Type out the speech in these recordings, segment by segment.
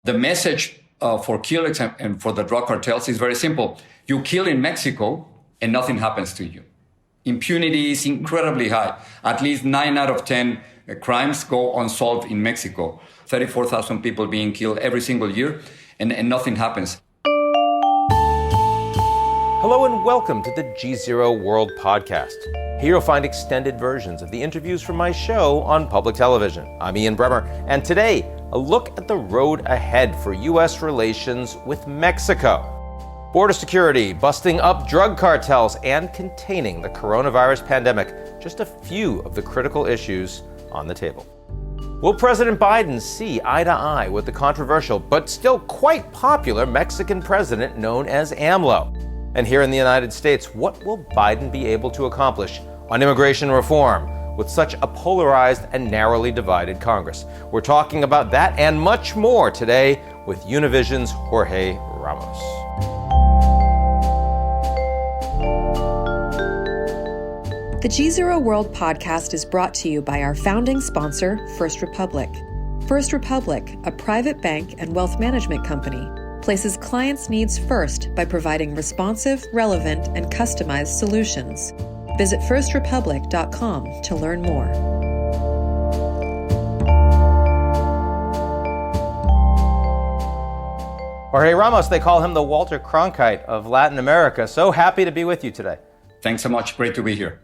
The message for killers and for the drug cartels is very simple. You kill in Mexico and nothing happens to you. Impunity is incredibly high. At least 9 out of 10 crimes go unsolved in Mexico. 34,000 people being killed every single year and nothing happens. Hello and welcome to the GZERO World Podcast. Here you'll find extended versions of the interviews from my show on public television. I'm Ian Bremmer, and today, a look at the road ahead for U.S. relations with Mexico. Border security, busting up drug cartels, and containing the coronavirus pandemic, just a few of the critical issues on the table. Will President Biden see eye to eye with the controversial but still quite popular Mexican president known as AMLO? And here in the United States, what will Biden be able to accomplish on immigration reform with such a polarized and narrowly divided Congress? We're talking about that and much more today with Univision's Jorge Ramos. The GZERO World Podcast is brought to you by our founding sponsor, First Republic. First Republic, a private bank and wealth management company, places clients' needs first by providing responsive, relevant, and customized solutions. Visit firstrepublic.com to learn more. Jorge Ramos, they call him the Walter Cronkite of Latin America. So happy to be with you today. Thanks so much. Great to be here.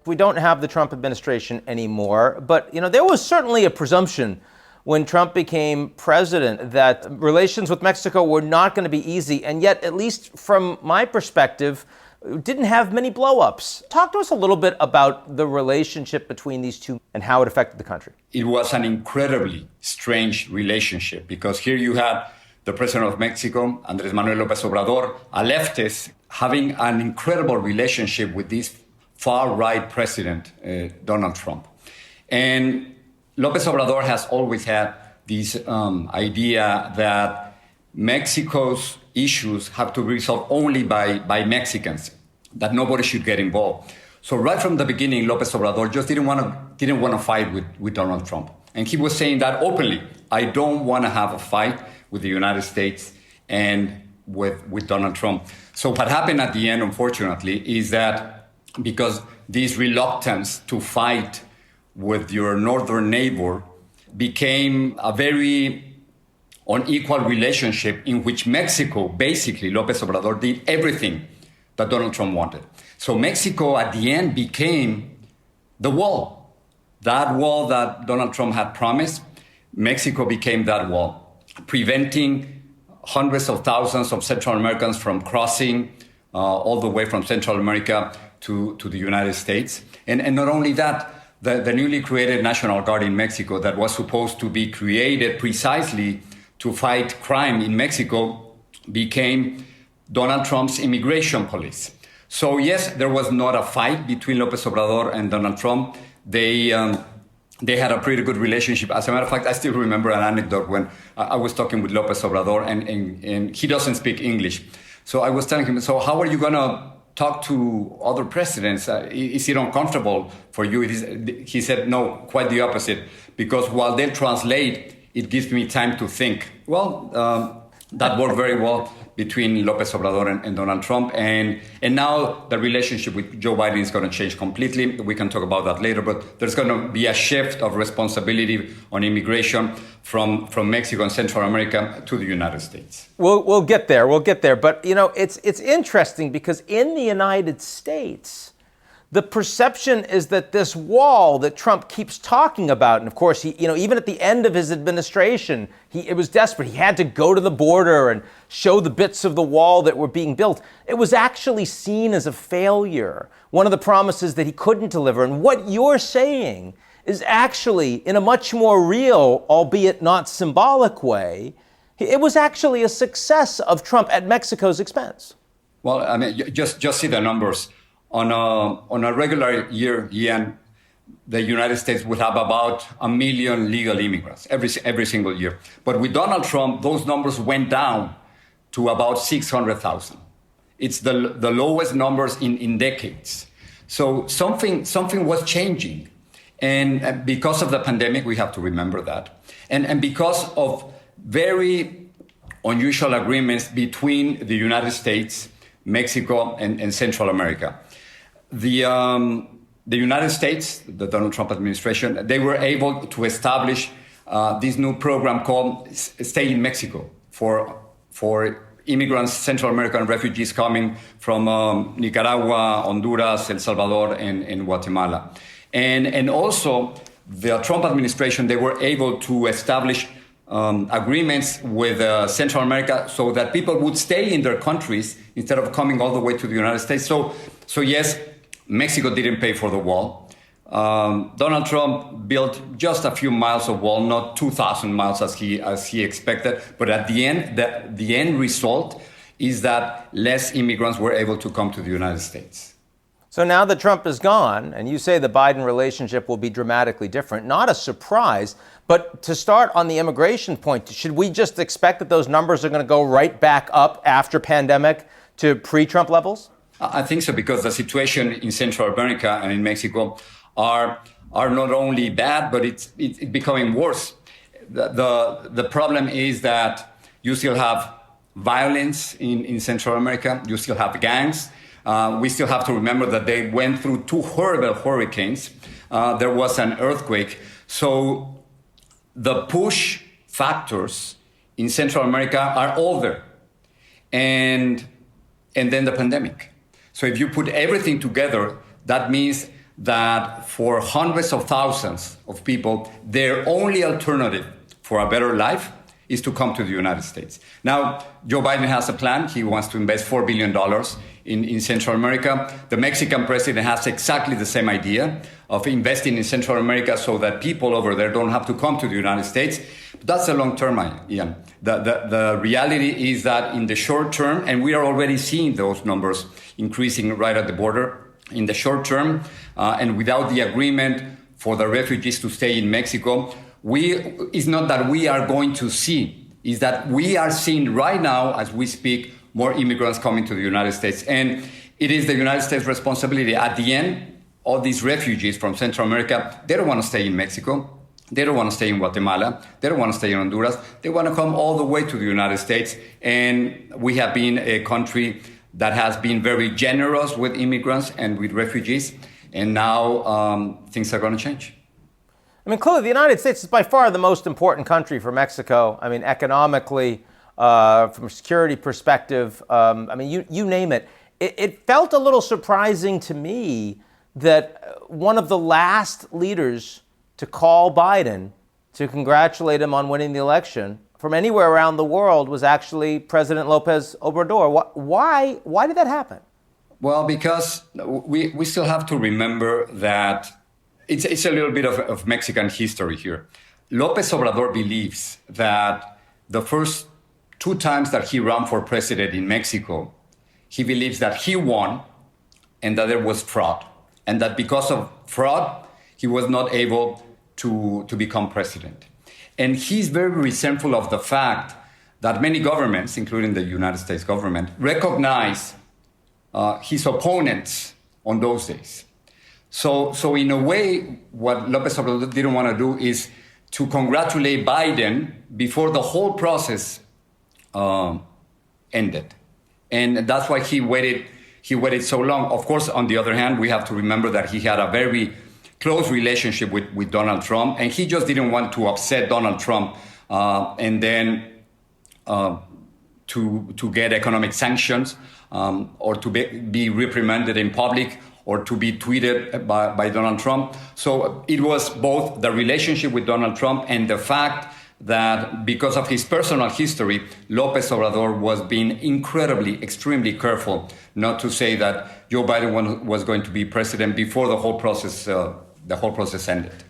We don't have the Trump administration anymore, but there was certainly a presumption when Trump became president that relations with Mexico were not going to be easy, and yet, at least from my perspective, didn't have many blow-ups. Talk to us a little bit about the relationship between these two and how it affected the country. It was an incredibly strange relationship because here you had the president of Mexico, Andrés Manuel López Obrador, a leftist, having an incredible relationship with this far-right president, Donald Trump. And López Obrador has always had this idea that Mexico's issues have to be resolved only by Mexicans, that nobody should get involved. So right from the beginning, López Obrador just didn't want to fight with Donald Trump. And he was saying that openly. I don't want to have a fight with the United States and with Donald Trump. So what happened at the end, unfortunately, is that because this reluctance to fight with your northern neighbor became a very unequal relationship in which Mexico, basically, López Obrador did everything that Donald Trump wanted. So Mexico, at the end, became the wall. That wall that Donald Trump had promised, Mexico became that wall, preventing hundreds of thousands of Central Americans from crossing all the way from Central America to the United States. And not only that, the newly created National Guard in Mexico that was supposed to be created precisely to fight crime in Mexico became Donald Trump's immigration police. So yes, there was not a fight between López Obrador and Donald Trump. They had a pretty good relationship. As a matter of fact, I still remember an anecdote when I was talking with López Obrador and he doesn't speak English. So I was telling him, so how are you going to talk to other presidents? Is it uncomfortable for you? He said, no, quite the opposite. Because while they translate, it gives me time to think. Well, that worked very well between López Obrador and Donald Trump. And now the relationship with Joe Biden is going to change completely. We can talk about that later. But there's going to be a shift of responsibility on immigration from Mexico and Central America to the United States. We'll get there. But, it's interesting because in the United States, the perception is that this wall that Trump keeps talking about, and of course, he, even at the end of his administration, it was desperate. He had to go to the border and show the bits of the wall that were being built. It was actually seen as a failure, one of the promises that he couldn't deliver. And what you're saying is actually, in a much more real, albeit not symbolic way, it was actually a success of Trump at Mexico's expense. Well, I mean, just see the numbers. On a regular year, Ian, the United States would have about 1 million legal immigrants every single year. But with Donald Trump, those numbers went down to about 600,000. It's the lowest numbers in decades. So something was changing. And because of the pandemic, we have to remember that. And because of very unusual agreements between the United States, Mexico, and Central America. The United States, the Donald Trump administration, they were able to establish this new program called Stay in Mexico for immigrants, Central American refugees coming from Nicaragua, Honduras, El Salvador, and Guatemala. And also, the Trump administration, they were able to establish agreements with Central America so that people would stay in their countries instead of coming all the way to the United States. So yes, Mexico didn't pay for the wall. Donald Trump built just a few miles of wall, not 2,000 miles as he expected. But at the end, the end result is that less immigrants were able to come to the United States. So now that Trump is gone, and you say the Biden relationship will be dramatically different, not a surprise, but to start on the immigration point, should we just expect that those numbers are going to go right back up after pandemic to pre-Trump levels? I think so, because the situation in Central America and in Mexico are not only bad, but it's becoming worse. The problem is that you still have violence in Central America. You still have gangs. We still have to remember that they went through 2 horrible hurricanes. There was an earthquake. So the push factors in Central America are all there. And then the pandemic. So if you put everything together, that means that for hundreds of thousands of people, their only alternative for a better life is to come to the United States. Now, Joe Biden has a plan. He wants to invest $4 billion in Central America. The Mexican president has exactly the same idea of investing in Central America so that people over there don't have to come to the United States. But that's a long term, Ian. The reality is that in the short term, and we are already seeing those numbers increasing right at the border, in the short term, and without the agreement for the refugees to stay in Mexico, it's not that we are going to see, is that we are seeing right now, as we speak, more immigrants coming to the United States. And it is the United States' responsibility. At the end, all these refugees from Central America, they don't want to stay in Mexico. They don't want to stay in Guatemala. They don't want to stay in Honduras. They want to come all the way to the United States. And we have been a country that has been very generous with immigrants and with refugees. And now things are going to change. I mean, clearly, the United States is by far the most important country for Mexico. I mean, economically, from a security perspective, I mean, you name it. It felt a little surprising to me that one of the last leaders to call Biden to congratulate him on winning the election from anywhere around the world was actually President López Obrador. Why did that happen? Well, because we still have to remember that it's a little bit of Mexican history here. López Obrador believes that the first 2 times that he ran for president in Mexico, he believes that he won and that there was fraud. And that because of fraud, he was not able to become president. And he's very resentful of the fact that many governments, including the United States government, recognize his opponents on those days. So in a way, what López Obrador didn't want to do is to congratulate Biden before the whole process ended. And that's why he waited so long. Of course, on the other hand, we have to remember that he had a very close relationship with Donald Trump, and he just didn't want to upset Donald Trump and then to get economic sanctions or to be reprimanded in public or to be tweeted by Donald Trump. So it was both the relationship with Donald Trump and the fact that because of his personal history, López Obrador was being extremely careful not to say that Joe Biden was going to be president before the whole process ended.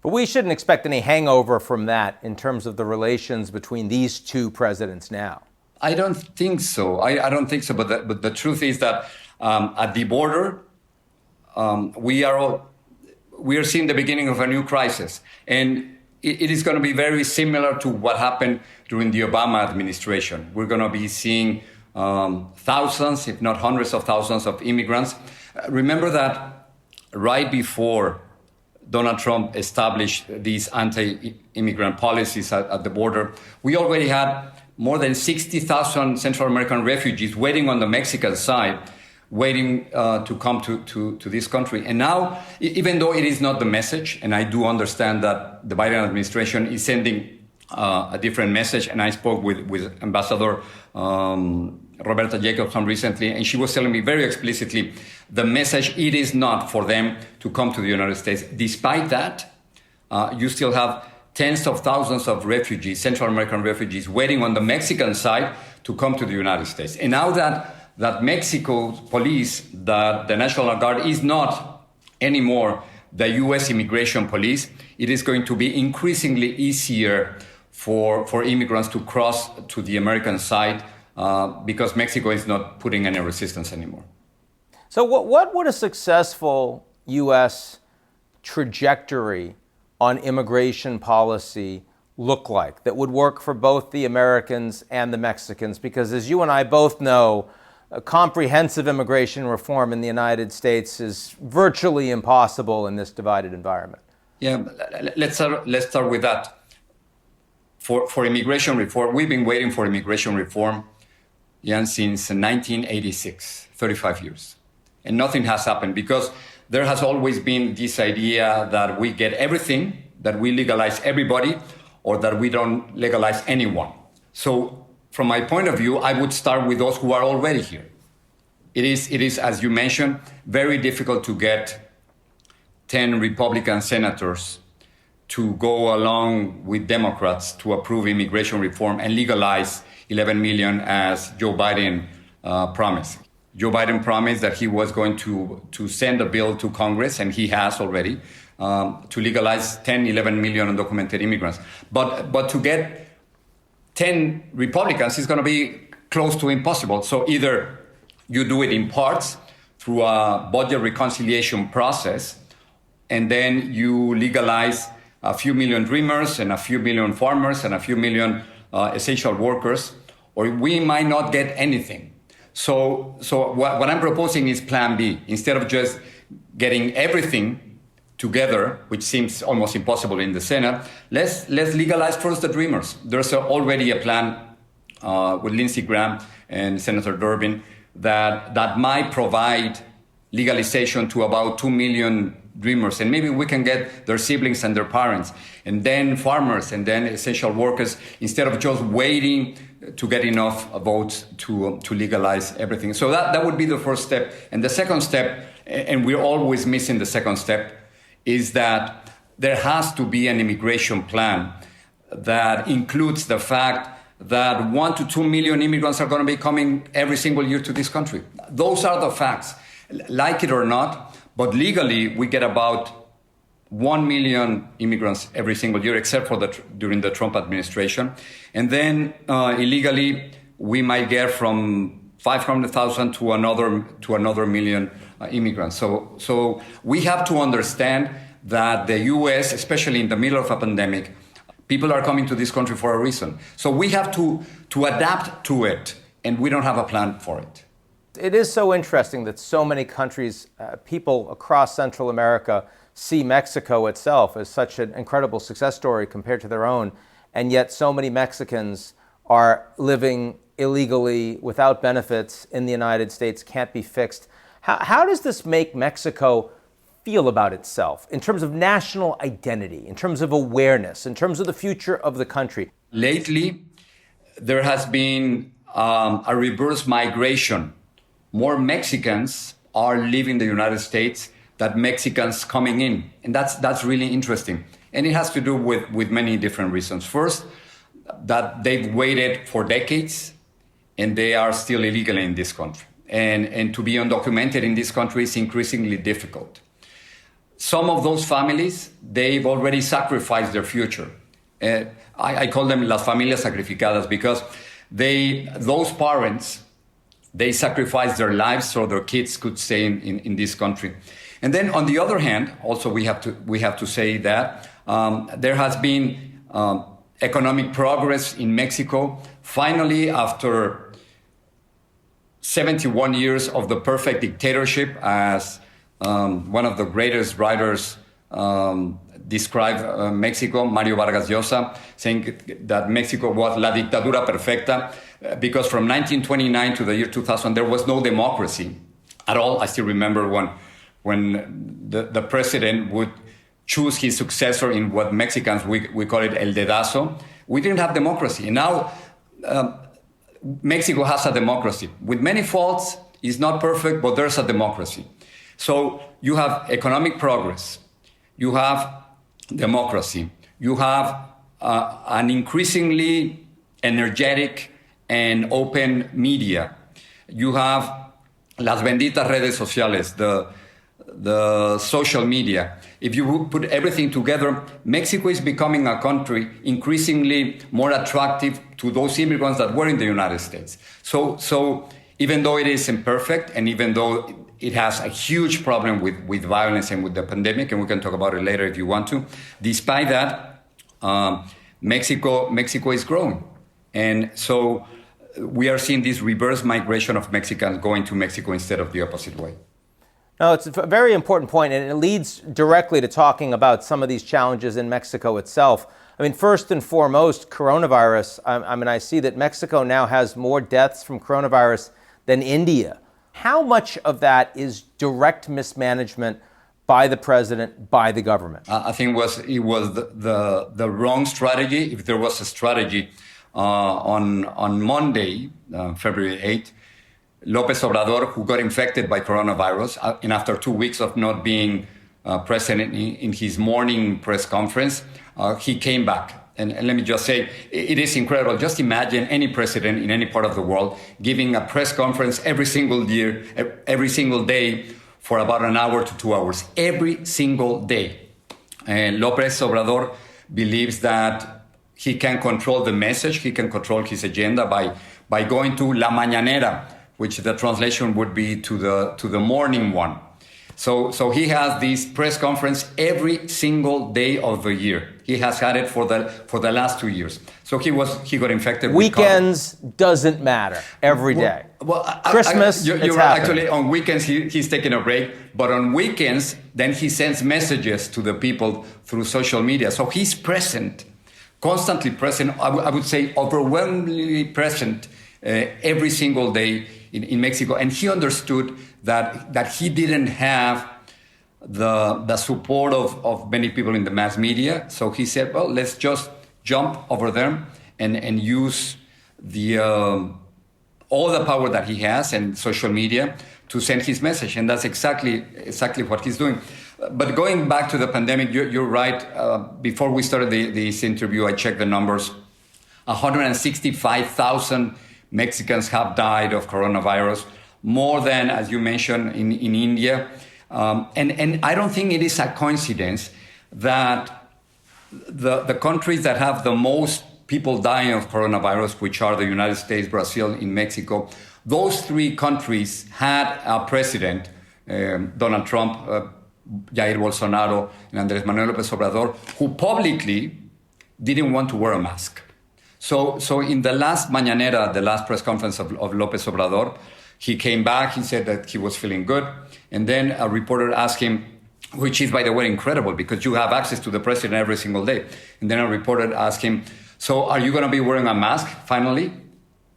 But we shouldn't expect any hangover from that in terms of the relations between these 2 presidents now. I don't think so. I don't think so. But the truth is that at the border, we are seeing the beginning of a new crisis. And it is going to be very similar to what happened during the Obama administration. We're going to be seeing thousands, if not hundreds of thousands of immigrants. Remember that right before Donald Trump established these anti-immigrant policies at the border, we already had more than 60,000 Central American refugees waiting on the Mexican side, waiting to come to this country. And now, even though it is not the message, and I do understand that the Biden administration is sending a different message, and I spoke with Ambassador Roberta Jacobson recently, and she was telling me very explicitly, the message, it is not for them to come to the United States. Despite that, you still have tens of thousands of refugees, Central American refugees, waiting on the Mexican side to come to the United States. And now that Mexico's police, that the National Guard is not anymore the U.S. immigration police, it is going to be increasingly easier for immigrants to cross to the American side because Mexico is not putting any resistance anymore. So what would a successful U.S. trajectory on immigration policy look like that would work for both the Americans and the Mexicans? Because as you and I both know, a comprehensive immigration reform in the United States is virtually impossible in this divided environment. Yeah, let's start with that. For immigration reform, we've been waiting for immigration reform since 1986, 35 years. And nothing has happened because there has always been this idea that we get everything, that we legalize everybody, or that we don't legalize anyone. So from my point of view, I would start with those who are already here. It is, as you mentioned, very difficult to get 10 Republican senators to go along with Democrats to approve immigration reform and legalize 11 million as Joe Biden promised. Joe Biden promised that he was going to send a bill to Congress, and he has already, to legalize 10, 11 million undocumented immigrants. But to get 10 Republicans is going to be close to impossible. So either you do it in parts through a budget reconciliation process, and then you legalize a few million dreamers and a few million farmers and a few million essential workers, or we might not get anything. So what I'm proposing is Plan B. Instead of just getting everything together, which seems almost impossible in the Senate, let's legalize first the dreamers. There's already a plan with Lindsey Graham and Senator Durbin that might provide legalization to about 2 million dreamers, and maybe we can get their siblings and their parents, and then farmers, and then essential workers, instead of just waiting to get enough votes to legalize everything. So that would be the first step. And the second step, and we're always missing the second step, is that there has to be an immigration plan that includes the fact that 1 to 2 million immigrants are going to be coming every single year to this country. Those are the facts. Like it or not, but legally, we get about 1 million immigrants every single year, except for during the Trump administration. And then illegally, we might get from 500,000 to another million immigrants. So we have to understand that the U.S., especially in the middle of a pandemic, people are coming to this country for a reason. So we have to adapt to it, and we don't have a plan for it. It is so interesting that so many countries, people across Central America, see Mexico itself as such an incredible success story compared to their own, and yet so many Mexicans are living illegally without benefits in the United States, can't be fixed. How does this make Mexico feel about itself in terms of national identity, in terms of awareness, in terms of the future of the country? Lately, there has been a reverse migration. More Mexicans are leaving the United States than Mexicans coming in. And that's really interesting. And it has to do with many different reasons. First, that they've waited for decades and they are still illegal in this country. And to be undocumented in this country is increasingly difficult. Some of those families, they've already sacrificed their future. I call them las familias sacrificadas because those parents, they sacrificed their lives so their kids could stay in this country. And then on the other hand, also we have to say that there has been economic progress in Mexico. Finally, after 71 years of the perfect dictatorship, as one of the greatest writers described Mexico, Mario Vargas Llosa, saying that Mexico was la dictadura perfecta, because from 1929 to the year 2000, there was no democracy at all. I still remember when the president would choose his successor in what Mexicans, we call it el dedazo. We didn't have democracy. And now Mexico has a democracy. With many faults, it's not perfect, but there's a democracy. So you have economic progress. You have democracy. You have an increasingly energetic and open media. You have las benditas redes sociales, the social media. If you put everything together, Mexico is becoming a country increasingly more attractive to those immigrants that were in the United States. So even though it is imperfect, and even though it has a huge problem with violence and with the pandemic, and we can talk about it later if you want to, despite that, Mexico is growing. And so we are seeing this reverse migration of Mexicans going to Mexico instead of the opposite way. No, it's a very important point, and it leads directly to talking about some of these challenges in Mexico itself. I mean, first and foremost, coronavirus. I see that Mexico now has more deaths from coronavirus than India. How much of that is direct mismanagement by the president, by the government? I think it was the wrong strategy. If there was a strategy on Monday, February 8th, López Obrador, who got infected by coronavirus, and after 2 weeks of not being present in his morning press conference, he came back. And let me just say, it is incredible. Just imagine any president in any part of the world giving a press conference every single day for about an hour to 2 hours, every single day. And López Obrador believes that he can control the message, he can control his agenda by going to La Mañanera, which the translation would be to the morning one. So he has this press conference every single day of the year. He has had it for the last 2 years. So he got infected. Weekends doesn't matter every day. Christmas, you're it's right. happening. Actually, on weekends he's taking a break, but on weekends then he sends messages to the people through social media. So he's present, constantly present. I would say overwhelmingly present every single day in Mexico, and he understood that he didn't have the support of many people in the mass media. So he said, well, let's just jump over there and use all the power that he has and social media to send his message. And that's exactly what he's doing. But going back to the pandemic, you're right. Before we started this interview, I checked the numbers. 165,000 Mexicans have died of coronavirus, more than, as you mentioned, in India. And I don't think it is a coincidence that the countries that have the most people dying of coronavirus, which are the United States, Brazil, and Mexico, those three countries had a president, Donald Trump, Jair Bolsonaro, and Andrés Manuel López Obrador, who publicly didn't want to wear a mask. So in the last Mañanera, the last press conference of López Obrador, he came back, he said that he was feeling good. And then a reporter asked him, which is, by the way, incredible because you have access to the president every single day. And then a reporter asked him, so are you going to be wearing a mask finally?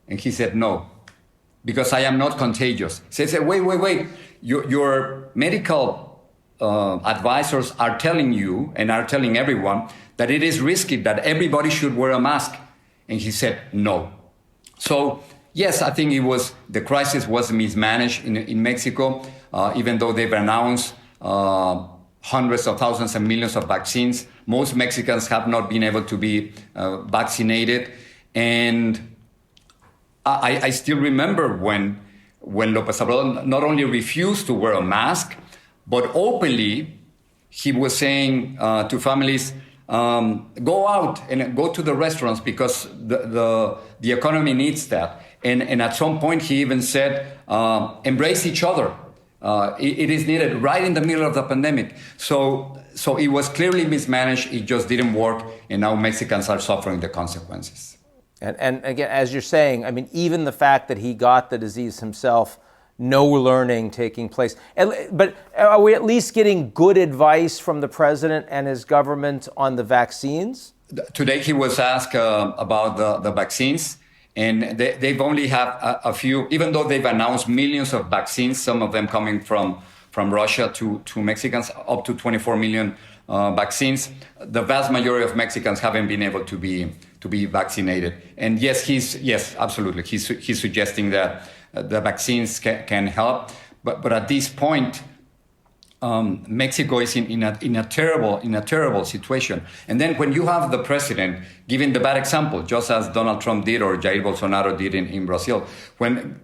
And he said, no, because I am not contagious. He said, wait. Your medical advisors are telling you and are telling everyone that it is risky, that everybody should wear a mask. And he said, no. So, yes, I think the crisis was mismanaged in Mexico, even though they've announced hundreds of thousands and millions of vaccines. Most Mexicans have not been able to be vaccinated. And I still remember when López Obrador not only refused to wear a mask, but openly he was saying to families, go out and go to the restaurants because the economy needs that. And at some point he even said, embrace each other. It is needed right in the middle of the pandemic. So it was clearly mismanaged. It just didn't work. And now Mexicans are suffering the consequences. And again, as you're saying, I mean, even the fact that he got the disease himself no learning taking place. But are we at least getting good advice from the president and his government on the vaccines? Today he was asked about the vaccines, and they've only have a few, even though they've announced millions of vaccines, some of them coming from Russia to Mexicans, up to 24 million vaccines. The vast majority of Mexicans haven't been able to be vaccinated. And yes, absolutely. He's suggesting that the vaccines can help, but at this point, Mexico is in a terrible situation. And then when you have the president giving the bad example, just as Donald Trump did or Jair Bolsonaro did in Brazil, when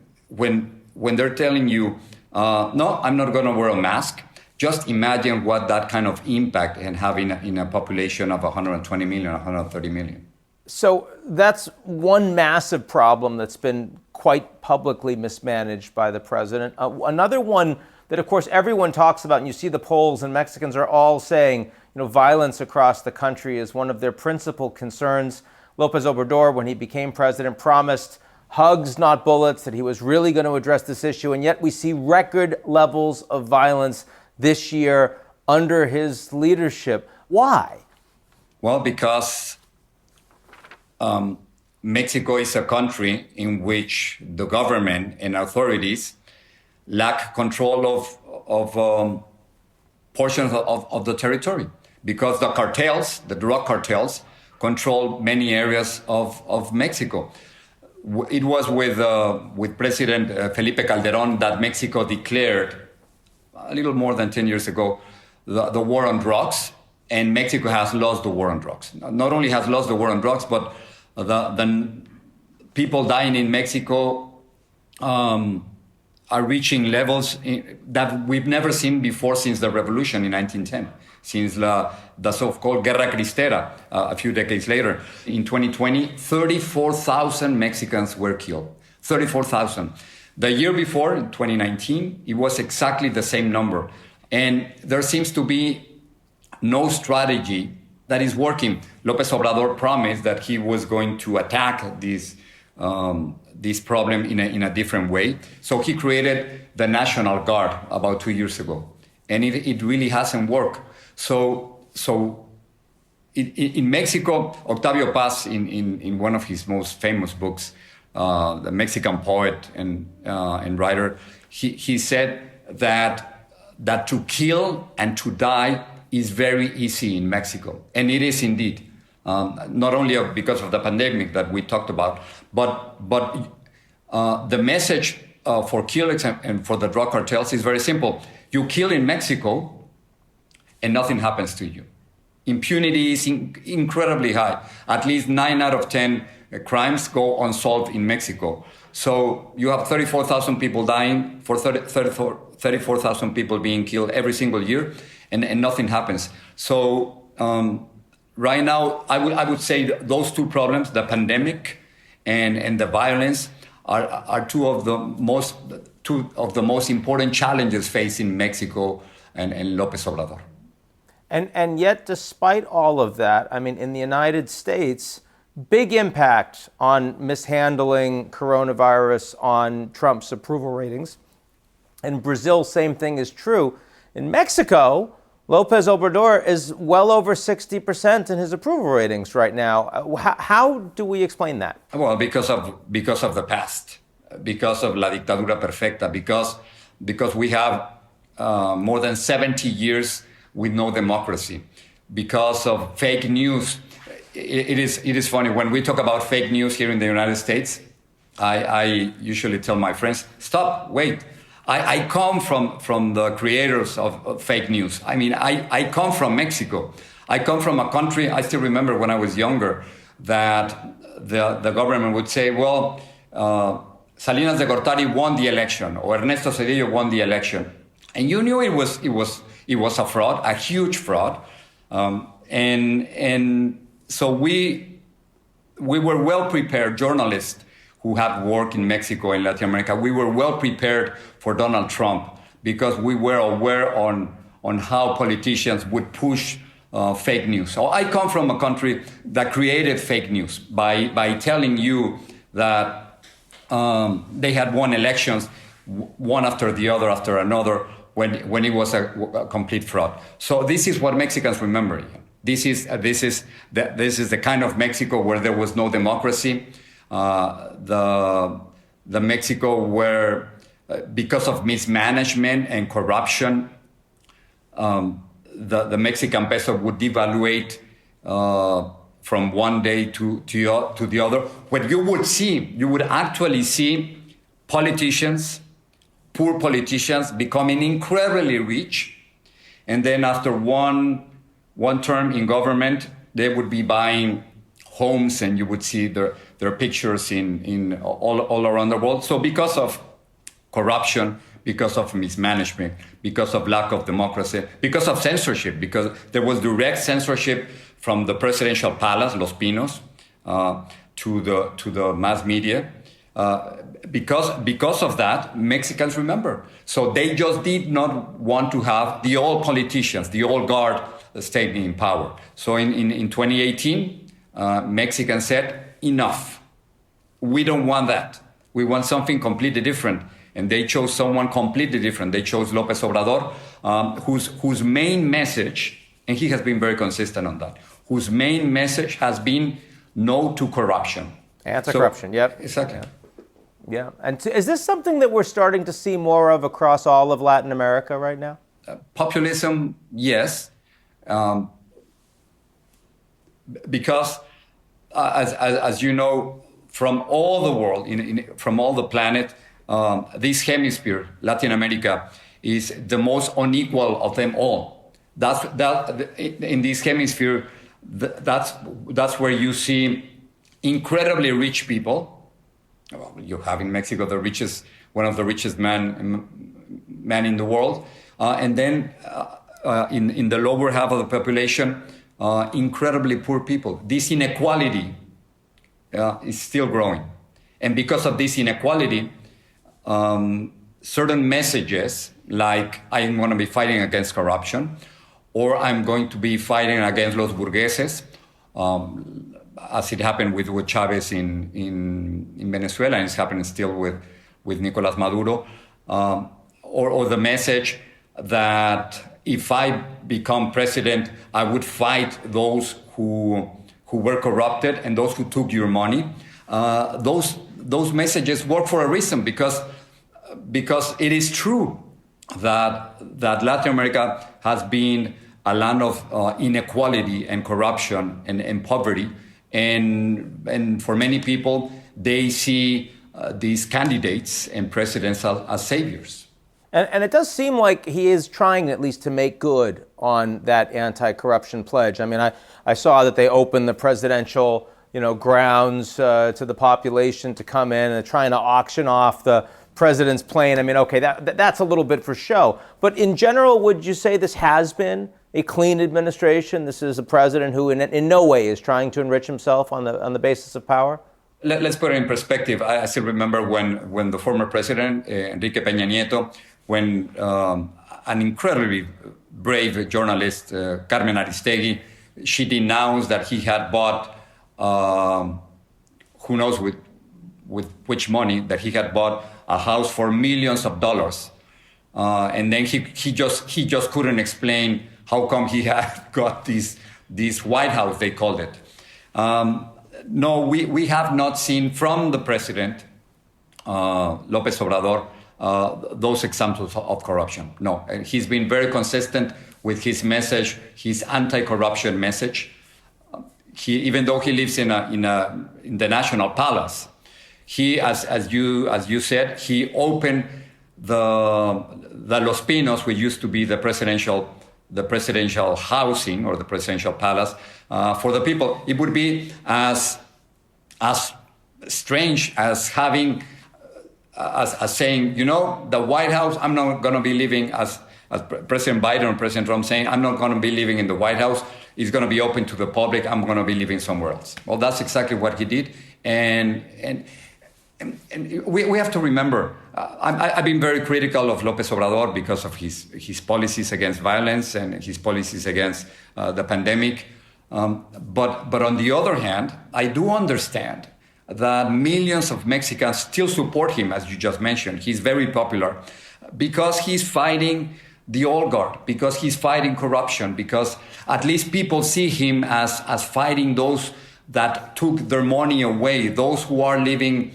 they're telling you, no, I'm not going to wear a mask, just imagine what that kind of impact can have in a population of 120 million, 130 million. So that's one massive problem that's been quite publicly mismanaged by the president. Another one that, of course, everyone talks about, and you see the polls, and Mexicans are all saying, violence across the country is one of their principal concerns. López Obrador, when he became president, promised hugs, not bullets, that he was really going to address this issue, and yet we see record levels of violence this year under his leadership. Why? Well, because Mexico is a country in which the government and authorities lack control of portions of the territory, because the cartels, the drug cartels, control many areas of Mexico. It was with President Felipe Calderón that Mexico declared a little more than 10 years ago the war on drugs, and Mexico has lost the war on drugs. Not only has lost the war on drugs, but the people dying in Mexico are reaching levels that we've never seen before since the revolution in 1910, since the so-called Guerra Cristera a few decades later. In 2020, 34,000 Mexicans were killed, 34,000. The year before, in 2019, it was exactly the same number. And there seems to be no strategy that is working. López Obrador promised that he was going to attack this problem in a different way. So he created the National Guard about 2 years ago. And it really hasn't worked. So in Mexico, Octavio Paz, in one of his most famous books, the Mexican poet and writer, he said that to kill and to die is very easy in Mexico. And it is indeed. Not only because of the pandemic that we talked about, but the message for killers and for the drug cartels is very simple. You kill in Mexico and nothing happens to you. Impunity is incredibly high. At least 9 out of 10 crimes go unsolved in Mexico. So you have 34,000 people dying, 34,000 people being killed every single year, and nothing happens. So right now, I would say those two problems, the pandemic and the violence, are two of the most important challenges facing Mexico and López Obrador. And yet, despite all of that, I mean, in the United States, big impact on mishandling coronavirus on Trump's approval ratings. In Brazil, same thing is true. In Mexico, López Obrador is well over 60% in his approval ratings right now. How do we explain that? Well, because of the past, because of la dictadura perfecta, because we have more than 70 years with no democracy, because of fake news. It is funny when we talk about fake news here in the United States. I usually tell my friends, stop, wait. I come from the creators of fake news. I mean, I come from Mexico. I come from a country, I still remember when I was younger, that the government would say, well, Salinas de Gortari won the election, or Ernesto Zedillo won the election. And you knew it was a fraud, a huge fraud. And so we were well prepared, journalists who have worked in Mexico and Latin America, we were well prepared for Donald Trump because we were aware on how politicians would push fake news. So I come from a country that created fake news by telling you that they had won elections one after the other, after another, when it was a complete fraud. So this is what Mexicans remember. This is the kind of Mexico where there was no democracy, the Mexico where, because of mismanagement and corruption, the Mexican peso would devaluate from one day to the other. What you would actually see politicians, poor politicians, becoming incredibly rich, and then after one term in government, they would be buying homes, and you would see their pictures in all around the world. So because of corruption, because of mismanagement, because of lack of democracy, because of censorship, because there was direct censorship from the presidential palace, Los Pinos, to the mass media. Because of that, Mexicans remember. So they just did not want to have the old politicians, the old guard staying in power. So in 2018, Mexicans said, enough. We don't want that. We want something completely different. And they chose someone completely different. They chose López Obrador, whose main message, and he has been very consistent on that, whose main message has been no to corruption. Anti-corruption, yep. Exactly. Yeah. And is this something that we're starting to see more of across all of Latin America right now? Populism, yes. Because, as you know, from all the world, from all the planet, this hemisphere, Latin America, is the most unequal of them all. In this hemisphere, that's where you see incredibly rich people. Well, you have in Mexico one of the richest man in the world, and then in the lower half of the population, incredibly poor people. This inequality is still growing, and because of this inequality, certain messages like I'm going to be fighting against corruption, or I'm going to be fighting against los burgueses, as it happened with Chavez in Venezuela, and it's happening still with Nicolas Maduro, or the message that if I become president, I would fight those who were corrupted and those who took your money. Those messages work for a reason, because it is true that Latin America has been a land of inequality and corruption and poverty. And for many people, they see these candidates and presidents as saviors. And it does seem like he is trying at least to make good on that anti-corruption pledge. I mean, I saw that they opened the presidential grounds to the population to come in, and they're trying to auction off the president's plane. I mean, okay, that's a little bit for show. But in general, would you say this has been a clean administration? This is a president who in no way is trying to enrich himself on the basis of power? Let's put it in perspective. I still remember when the former president, Enrique Peña Nieto, when an incredibly brave journalist, Carmen Aristegui, she denounced that he had bought, who knows with which money, that he had bought a house for millions of dollars. And then he just couldn't explain how come he had got this White House, they called it. No, we have not seen from the president, López Obrador, those examples of corruption. No, and he's been very consistent with his message, his anti-corruption message. Even though he lives in the National Palace, he, as you said, he opened the Los Pinos, which used to be the presidential housing or the presidential palace for the people. It would be as strange as having as saying, the White House, I'm not going to be living as President Biden or President Trump saying, I'm not going to be living in the White House. It's going to be open to the public. I'm going to be living somewhere else. Well, that's exactly what he did. And we have to remember, I've been very critical of López Obrador because of his policies against violence and his policies against the pandemic. But on the other hand, I do understand that millions of Mexicans still support him, as you just mentioned. He's very popular because he's fighting the old guard, because he's fighting corruption, because at least people see him as fighting those that took their money away, those who are living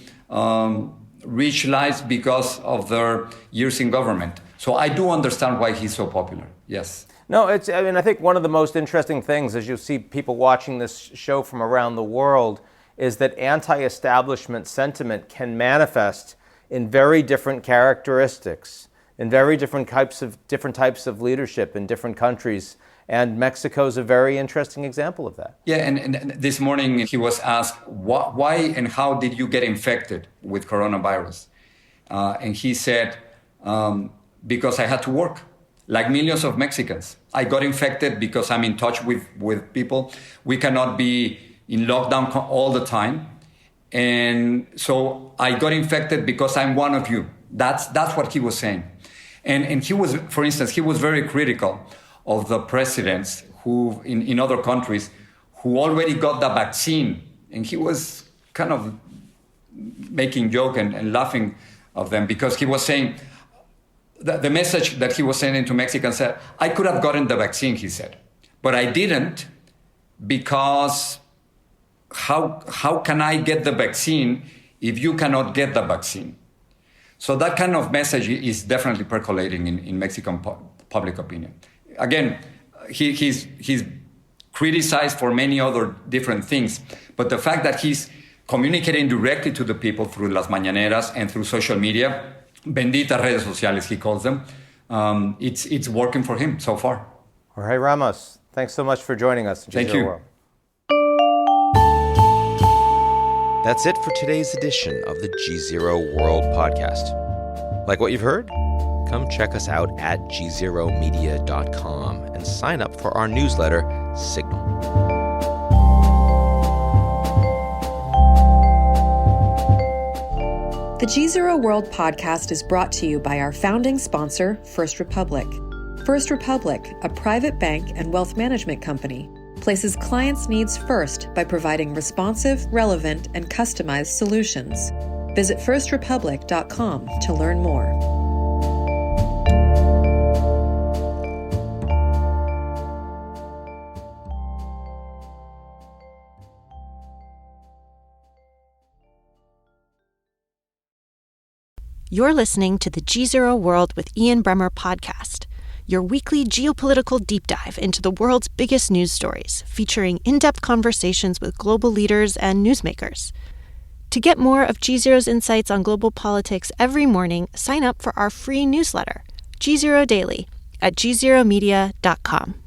rich lives because of their years in government. So I do understand why he's so popular, yes. No, I think one of the most interesting things as you see people watching this show from around the world is that anti-establishment sentiment can manifest in very different characteristics, in very different types of leadership in different countries. And Mexico is a very interesting example of that. Yeah, and this morning he was asked, why and how did you get infected with coronavirus? And he said, because I had to work, like millions of Mexicans. I got infected because I'm in touch with people. We cannot be in lockdown all the time. And so I got infected because I'm one of you. That's what he was saying. And he was, for instance, he was very critical of the presidents who, in other countries, who already got the vaccine. And he was kind of making joke and laughing of them because he was saying, the message that he was sending to Mexicans said, I could have gotten the vaccine, he said, but I didn't because how can I get the vaccine if you cannot get the vaccine? So that kind of message is definitely percolating in Mexican public opinion. Again, he's criticized for many other different things, but the fact that he's communicating directly to the people through las mañaneras and through social media, bendita redes sociales, he calls them, it's working for him so far. Jorge Ramos, thanks so much for joining us. Thank you. World. That's it for today's edition of the GZERO World Podcast. Like what you've heard? Come check us out at gzeromedia.com and sign up for our newsletter, Signal. The GZERO World Podcast is brought to you by our founding sponsor, First Republic. First Republic, a private bank and wealth management company, places clients' needs first by providing responsive, relevant, and customized solutions. Visit firstrepublic.com to learn more. You're listening to the GZERO World with Ian Bremmer podcast, your weekly geopolitical deep dive into the world's biggest news stories, featuring in-depth conversations with global leaders and newsmakers. To get more of GZERO's insights on global politics every morning, sign up for our free newsletter, GZERO Daily, at gzeromedia.com.